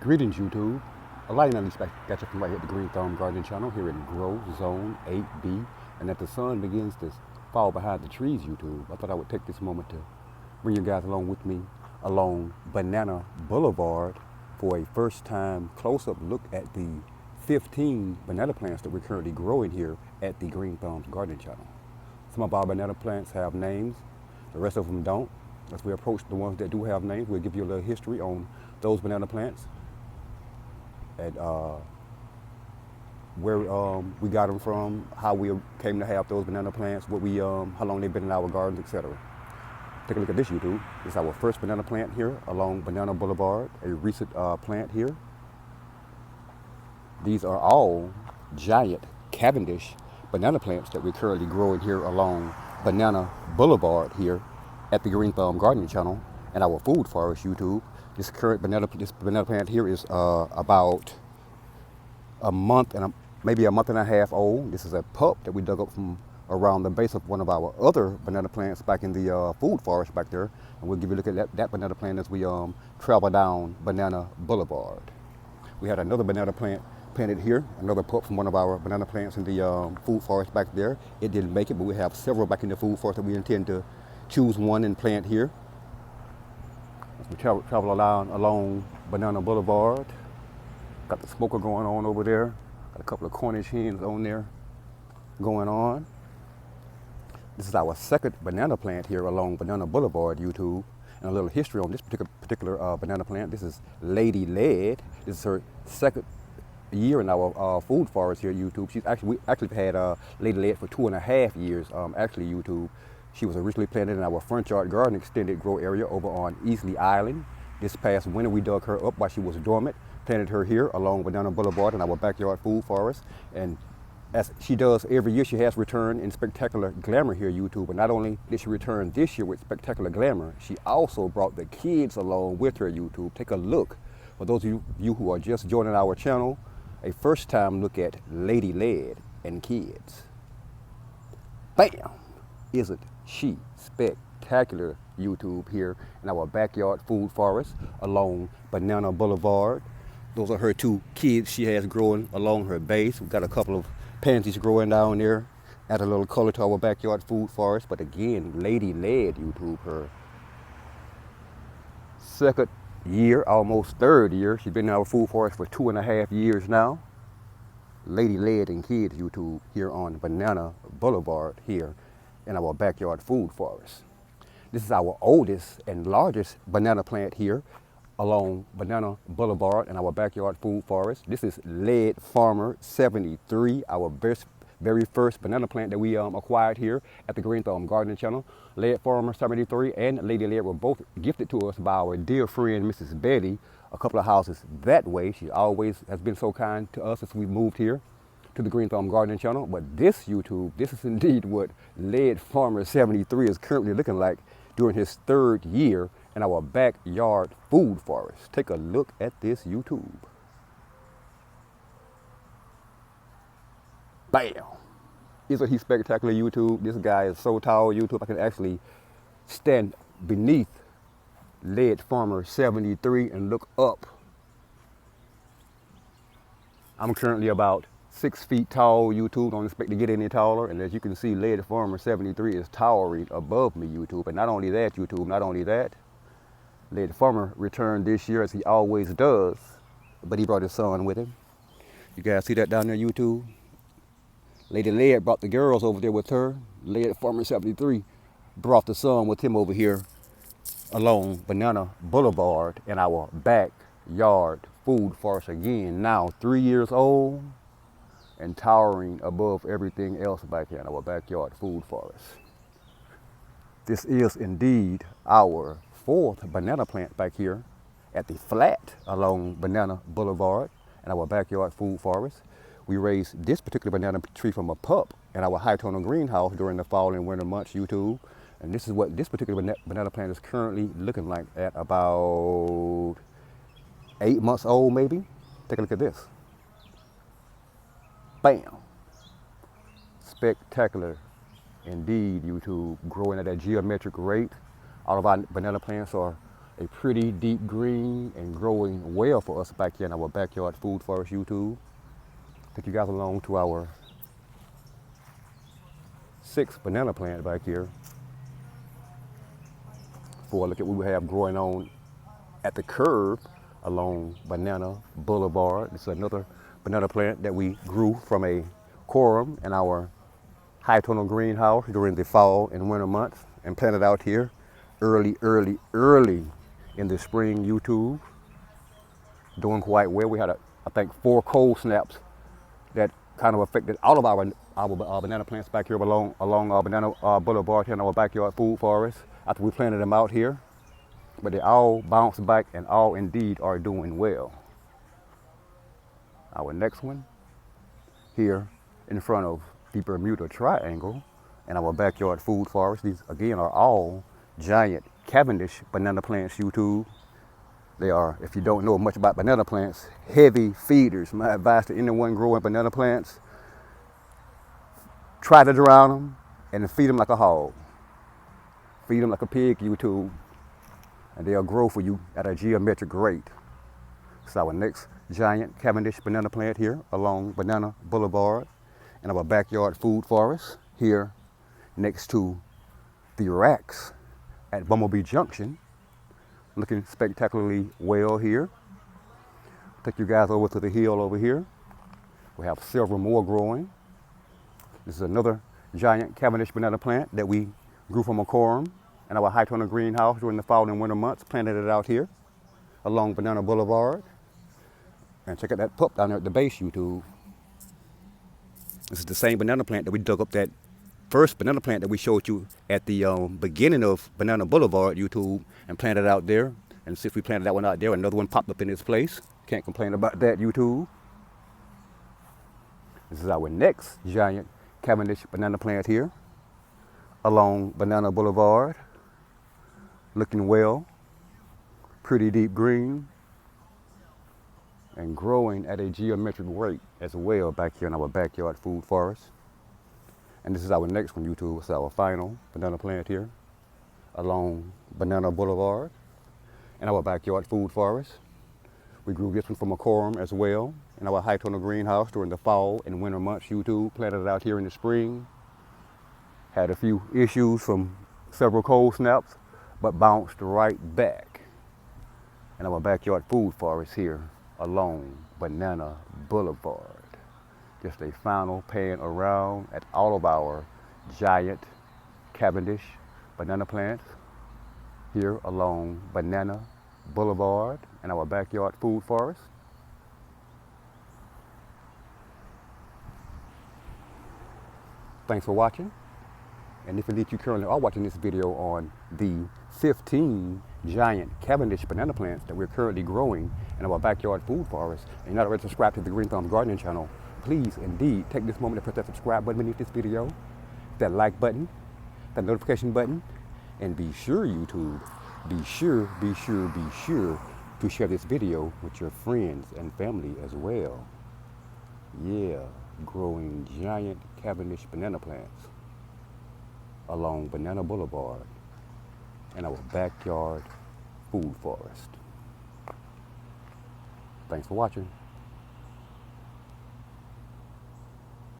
Greetings, YouTube. A light on got you from right here at the Green Thumb Gardening Channel here in Grow Zone 8B. And as the sun begins to fall behind the trees, YouTube, I thought I would take this moment to bring you guys along with me along Banana Boulevard for a first time close-up look at the 15 banana plants that we're currently growing here at the Green Thumbs Gardening Channel. Some of our banana plants have names, the rest of them don't. As we approach the ones that do have names, we'll give you a little history on those banana plants and where we got them from, how we came to have those banana plants, how long they've been in our gardens, etc. Take a look at this, YouTube. This is our first banana plant here along Banana Boulevard, a recent plant here. These are all giant Cavendish banana plants that we're currently growing here along Banana Boulevard here at the Green Thumb Gardening Channel and our food forest, YouTube. This banana plant here is about maybe a month and a half old. This is a pup that we dug up from around the base of one of our other banana plants back in the food forest back there. And we'll give you a look at that banana plant as we travel down Banana Boulevard. We had another banana plant planted here, another pup from one of our banana plants in the food forest back there. It didn't make it, but we have several back in the food forest that we intend to choose one and plant here. As we travel along Banana Boulevard. Got the smoker going on over there. Got a couple of Cornish hens on there going on. This is our second banana plant here along Banana Boulevard, YouTube. And a little history on this particular banana plant. This is Lady Lead. This is her second year in our food forest here, YouTube. We actually had Lady Lead for 2.5 years, actually, YouTube. She was originally planted in our front yard garden extended grow area over on Easley Island. This past winter, we dug her up while she was dormant, planted her here along Banana Boulevard in our backyard food forest. And as she does every year, she has returned in spectacular glamour here, YouTube. And not only did she return this year with spectacular glamour, she also brought the kids along with her, YouTube. Take a look. For those of you who are just joining our channel, a first time look at Lady Lead and kids. Bam! Isn't she spectacular, YouTube, here in our backyard food forest along Banana Boulevard. Those are her two kids she has growing along her base. We've got a couple of pansies growing down there, add a little color to our backyard food forest. But again, Lady Lead, YouTube, her second year, almost third year. She's been in our food forest for 2.5 years now. Lady Lead and kids, YouTube, here on Banana Boulevard here in our backyard food forest. This is our oldest and largest banana plant here along Banana Boulevard in our backyard food forest. This is Lead Farmer 73, our very first banana plant that we acquired here at the Green Thumb Gardening Channel. Lead Farmer 73 and Lady Lead were both gifted to us by our dear friend, Mrs. Betty, a couple of houses that way. She always has been so kind to us since we moved here to the Green Thumb Gardening Channel. But this, YouTube, this is indeed what Lead Farmer 73 is currently looking like during his third year in our backyard food forest. Take a look at this, YouTube. Bam! Isn't he spectacular, YouTube? This guy is so tall, YouTube. I can actually stand beneath Lead Farmer 73 and look up. I'm currently about 6 feet tall, YouTube. Don't expect to get any taller. And as you can see, Lead Farmer 73 is towering above me, YouTube. And not only that, YouTube, Lead Farmer returned this year as he always does, but he brought his son with him. You guys see that down there, YouTube? Lady Lead brought the girls over there with her. Lead Farmer 73 brought the son with him over here along Banana Boulevard in our backyard food forest again. Now 3 years old and towering above everything else back here in our backyard food forest. This is indeed our fourth banana plant back here at the flat along Banana Boulevard in our backyard food forest. We raised this particular banana tree from a pup in our high tunnel greenhouse during the fall and winter months, YouTube. And this is what this particular banana plant is currently looking like at about 8 months old, maybe. Take a look at this. Bam! Spectacular indeed, YouTube, growing at a geometric rate. All of our banana plants are a pretty deep green and growing well for us back here in our backyard food forest YouTube. Take you guys along to our 6th banana plant back here for a look at what we have growing on at the curb along Banana Boulevard. This is another banana plant that we grew from a corum in our high tunnel greenhouse during the fall and winter months and planted out here early in the spring YouTube. Doing quite well. We had, I think, 4 cold snaps that kind of affected all of our banana plants back here along our Banana Boulevard here in our backyard food forest after we planted them out here. But they all bounced back and all indeed are doing well. Our next one here in front of the Bermuda Triangle and our backyard food forest. These again are all giant Cavendish banana plants YouTube. They are, if you don't know much about banana plants, heavy feeders. My advice to anyone growing banana plants, try to drown them and feed them like a hog. Feed them like a pig YouTube. And they'll grow for you at a geometric rate. It's our next giant Cavendish banana plant here along Banana Boulevard in our backyard food forest here next to the racks at Bumblebee Junction. Looking spectacularly well here. Take you guys over to the hill over here. We have several more growing. This is another giant Cavendish banana plant that we grew from a corum in our high tunnel greenhouse during the fall and winter months. Planted it out here along Banana Boulevard. And check out that pup down there at the base YouTube. This is the same banana plant that we dug up, that first banana plant that we showed you at the beginning of Banana Boulevard YouTube and planted out there. And since we planted that one out there, another one popped up in its place. Can't complain about that YouTube. This is our next giant Cavendish banana plant here along Banana Boulevard. Looking well, pretty deep green, and growing at a geometric rate as well back here in our backyard food forest. And this is our next one, YouTube. It's our final banana plant here along Banana Boulevard in our backyard food forest. We grew this one from a corum as well in our high tunnel greenhouse during the fall and winter months, YouTube. Planted it out here in the spring. Had a few issues from several cold snaps, but bounced right back in our backyard food forest here along Banana Boulevard. Just a final pan around at all of our giant Cavendish banana plants here along Banana Boulevard in our backyard food forest. Thanks for watching. And if indeed you currently are watching this video on the 15 giant Cavendish banana plants that we're currently growing in our backyard food forest, and you're not already subscribed to the Green Thumbs Gardening channel, please indeed take this moment to press that subscribe button beneath this video, that like button, that notification button, and be sure, YouTube, be sure to share this video with your friends and family as well. Yeah, growing giant Cavendish banana plants along Banana Boulevard in our backyard food forest. Thanks for watching.